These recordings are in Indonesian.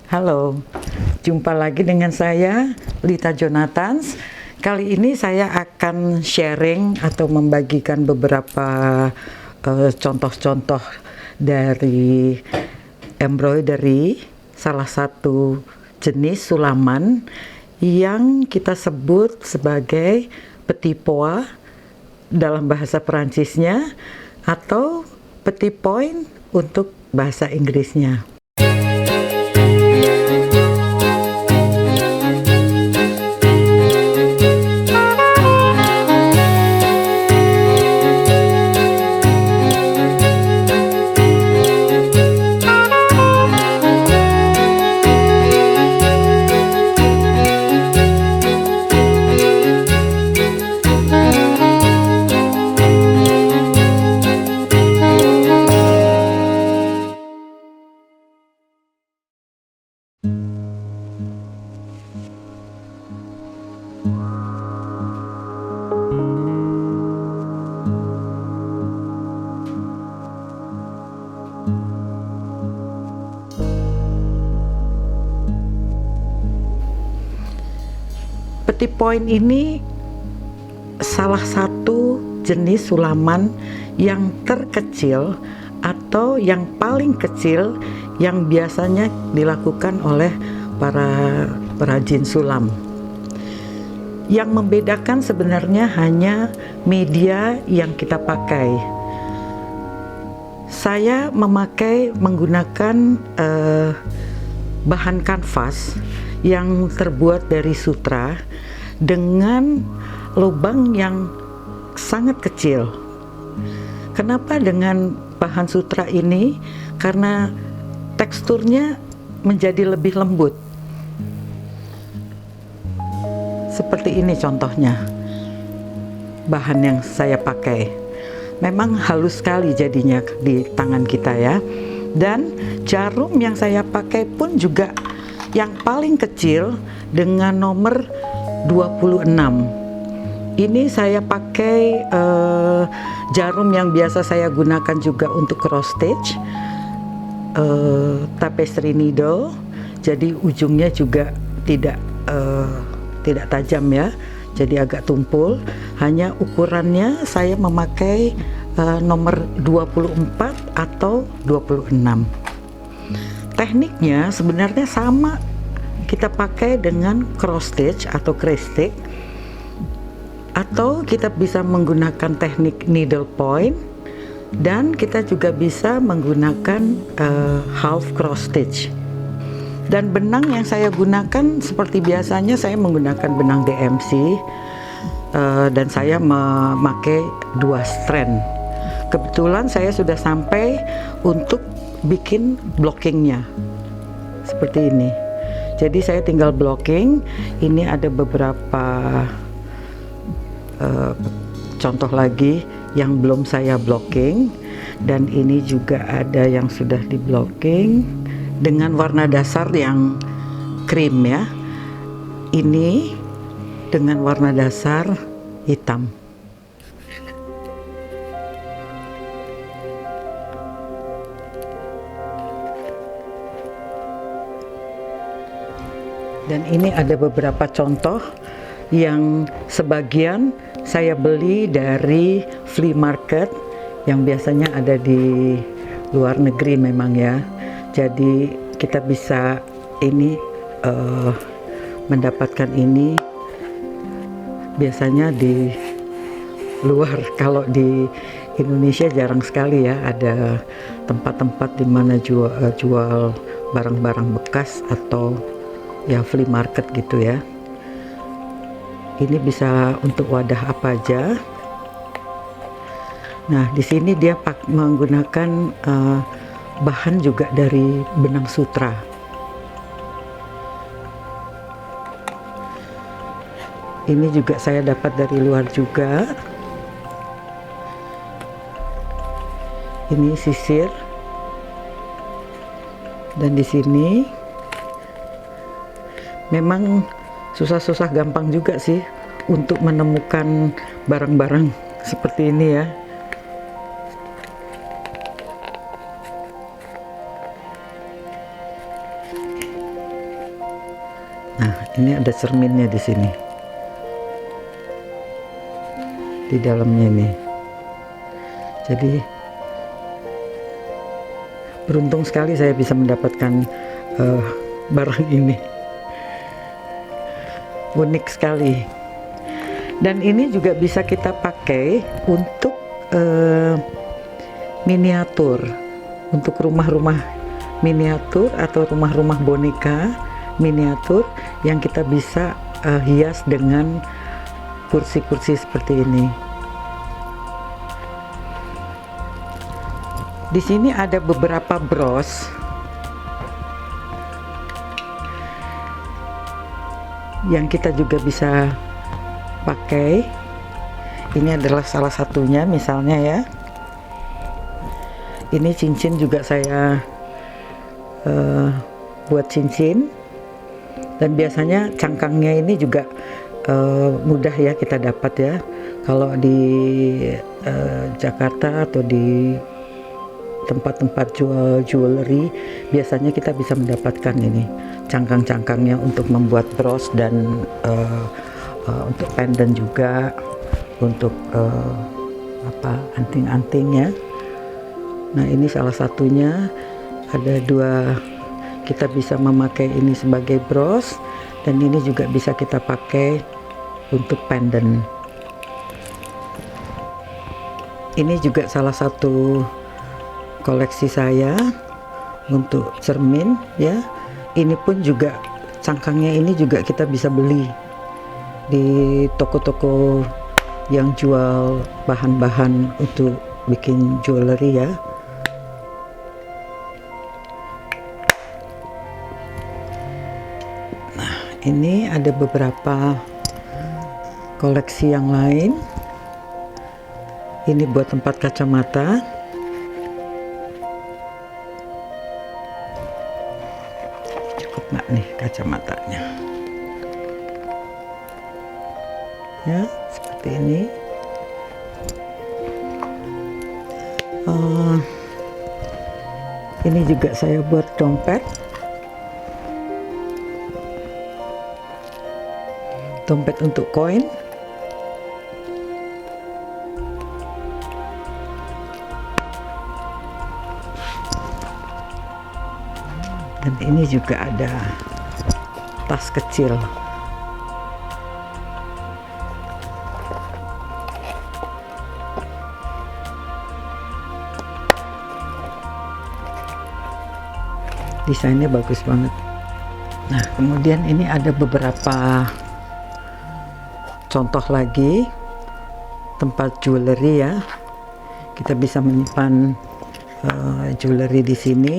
Halo, jumpa lagi dengan saya, Lita Jonathans. Kali ini saya akan sharing atau membagikan beberapa contoh-contoh dari embroidery, salah satu jenis sulaman yang kita sebut sebagai petit pois dalam bahasa Perancisnya atau petit point untuk bahasa Inggrisnya. Petit point ini salah satu jenis sulaman yang terkecil atau yang paling kecil yang biasanya dilakukan oleh para perajin sulam. Yang membedakan sebenarnya hanya media yang kita pakai. Saya menggunakan bahan kanvas yang terbuat dari sutra dengan lubang yang sangat kecil. Kenapa dengan bahan sutra ini? Karena teksturnya menjadi lebih lembut. Seperti ini contohnya. Bahan yang saya pakai. Memang halus sekali jadinya di tangan kita ya. Dan jarum yang saya pakai pun juga yang paling kecil dengan nomor 26. Ini saya pakai jarum yang biasa saya gunakan juga untuk cross stitch, tapestry needle. Jadi ujungnya juga tidak tajam ya, jadi agak tumpul. Hanya ukurannya saya memakai nomor 24 atau 26. Tekniknya sebenarnya sama kita pakai dengan cross stitch atau kristik, atau kita bisa menggunakan teknik needle point, dan kita juga bisa menggunakan half cross stitch. Dan benang yang saya gunakan seperti biasanya saya menggunakan benang DMC, dan saya memakai 2 strand. Kebetulan saya sudah sampai untuk bikin blockingnya seperti ini. Jadi saya tinggal blocking. Ini ada beberapa contoh lagi yang belum saya blocking, dan ini juga ada yang sudah di blocking dengan warna dasar yang krim ya. Ini dengan warna dasar hitam. Dan ini ada beberapa contoh yang sebagian saya beli dari flea market yang biasanya ada di luar negeri memang ya. Jadi kita bisa mendapatkan ini biasanya di luar. Kalau di Indonesia jarang sekali ya ada tempat-tempat di mana jual barang-barang bekas atau ya flea market gitu ya. Ini bisa untuk wadah apa aja. Nah, di sini dia menggunakan bahan juga dari benang sutra. Ini juga saya dapat dari luar juga. Ini sisir. Dan di sini memang susah-susah gampang juga sih untuk menemukan barang-barang seperti ini ya. Nah, ini ada cerminnya di sini, di dalamnya ini. Jadi beruntung sekali saya bisa mendapatkan barang ini, unik sekali. Dan ini juga bisa kita pakai untuk miniatur, untuk rumah-rumah miniatur atau rumah-rumah boneka miniatur yang kita bisa hias dengan kursi-kursi seperti ini. Di sini ada beberapa bros yang kita juga bisa pakai. Ini adalah salah satunya, misalnya ya. Ini cincin juga saya buat cincin, dan biasanya cangkangnya ini juga mudah ya kita dapat ya. Kalau di Jakarta atau di tempat-tempat jual jewelry, biasanya kita bisa mendapatkan ini cangkang-cangkangnya untuk membuat bros dan untuk pendant juga, untuk anting-anting ya. Nah, ini salah satunya, ada dua, kita bisa memakai ini sebagai bros, dan ini juga bisa kita pakai untuk pendant. Ini juga salah satu koleksi saya untuk cermin ya. Ini pun juga cangkangnya ini juga kita bisa beli di toko-toko yang jual bahan-bahan untuk bikin jewelry ya. Nah, ini ada beberapa koleksi yang lain. Ini buat tempat kacamata. Nggak nih kacamatanya ya, seperti ini. Ini juga saya buat dompet untuk koin. Dan ini juga ada tas kecil. Desainnya bagus banget. Nah, kemudian ini ada beberapa contoh lagi tempat jewelry ya. Kita bisa menyimpan jewelry di sini.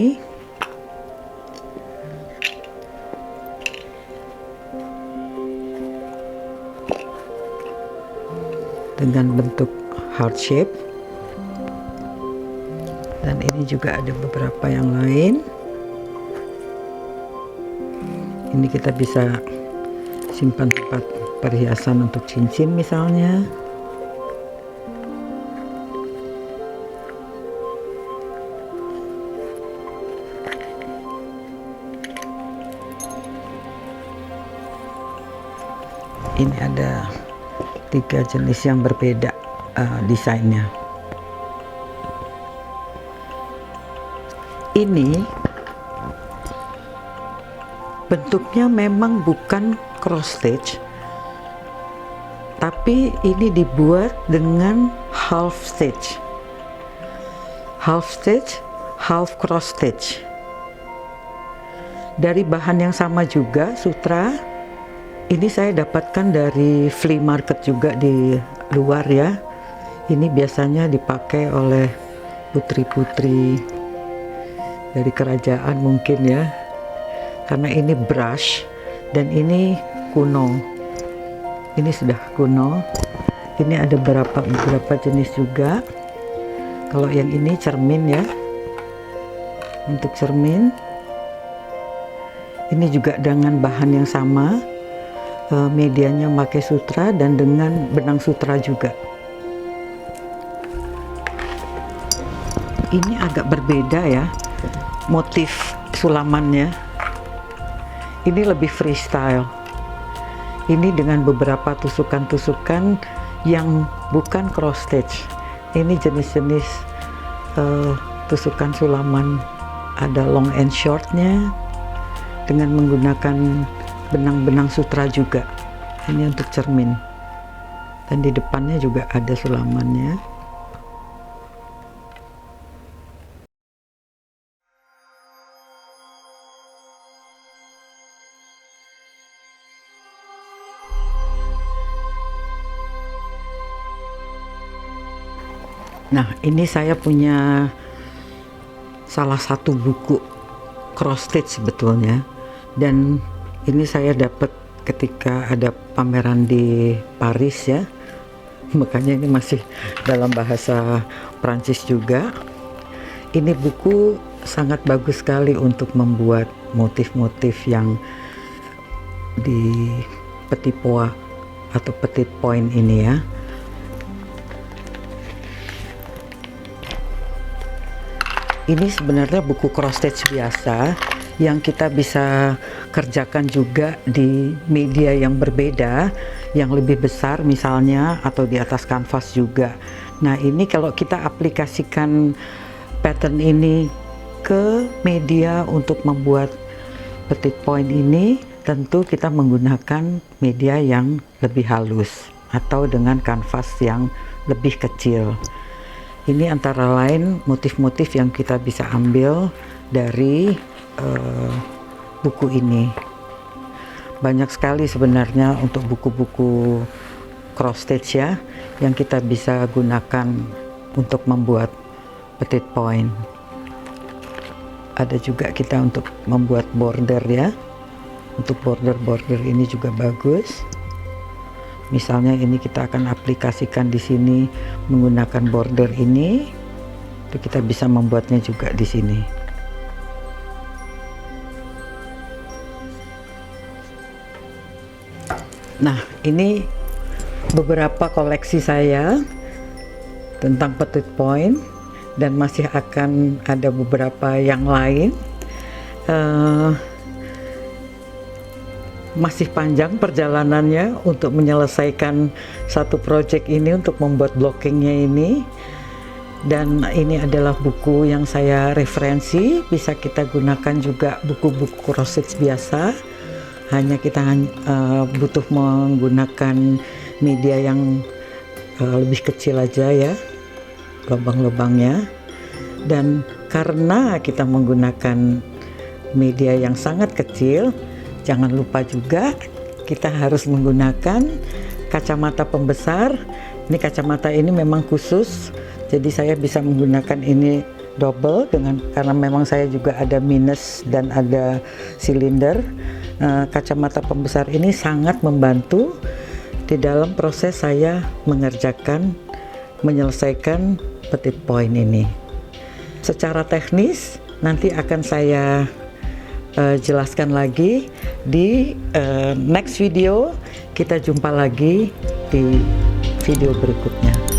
Dengan bentuk heart shape, dan ini juga ada beberapa yang lain. Ini kita bisa simpan tempat perhiasan untuk cincin misalnya. Ini ada 3 jenis yang berbeda desainnya. Ini bentuknya memang bukan cross stitch, tapi ini dibuat dengan half stitch, half cross stitch, dari bahan yang sama juga, sutra. Ini saya dapatkan dari flea market juga di luar ya. Ini biasanya dipakai oleh putri-putri dari kerajaan mungkin ya, karena ini brush dan ini kuno. Ini sudah kuno. Ini ada beberapa jenis juga. Kalau yang ini cermin ya, untuk cermin. Ini juga dengan bahan yang sama. Medianya pakai sutra dan dengan benang sutra juga. Ini agak berbeda ya motif sulamannya. Ini lebih freestyle. ini dengan beberapa tusukan-tusukan yang bukan cross stitch. Ini jenis-jenis tusukan sulaman, ada long and shortnya dengan menggunakan benang-benang sutra juga. Ini untuk cermin, dan di depannya juga ada sulamannya. Nah, ini saya punya salah satu buku cross stitch sebetulnya, dan ini saya dapat ketika ada pameran di Paris ya, makanya ini masih dalam bahasa Prancis juga. Ini buku sangat bagus sekali untuk membuat motif-motif yang di petit pois atau petit point ini ya. Ini sebenarnya buku cross stitch biasa yang kita bisa kerjakan juga di media yang berbeda, yang lebih besar misalnya, atau di atas kanvas juga. Nah, ini kalau kita aplikasikan pattern ini ke media untuk membuat petit point ini, tentu kita menggunakan media yang lebih halus atau dengan kanvas yang lebih kecil. Ini antara lain motif-motif yang kita bisa ambil dari buku ini. Banyak sekali sebenarnya untuk buku-buku cross stitch ya, yang kita bisa gunakan untuk membuat petit point. Ada juga kita untuk membuat border ya. Untuk border ini juga bagus. Misalnya ini kita akan aplikasikan di sini menggunakan border ini, itu kita bisa membuatnya juga di sini. Nah, ini beberapa koleksi saya tentang petit point, dan masih akan ada beberapa yang lain. Masih panjang perjalanannya untuk menyelesaikan satu project ini, untuk membuat blockingnya ini. Dan ini adalah buku yang saya referensi, bisa kita gunakan juga buku-buku cross stitch biasa, hanya kita butuh menggunakan media yang lebih kecil aja ya, lubang-lubangnya. Dan karena kita menggunakan media yang sangat kecil, jangan lupa juga kita harus menggunakan kacamata pembesar. Ini kacamata ini memang khusus, jadi saya bisa menggunakan ini double karena memang saya juga ada minus dan ada silinder. Kacamata pembesar ini sangat membantu di dalam proses saya menyelesaikan petit point ini. Secara teknis nanti akan saya jelaskan lagi di next video. Kita jumpa lagi di video berikutnya.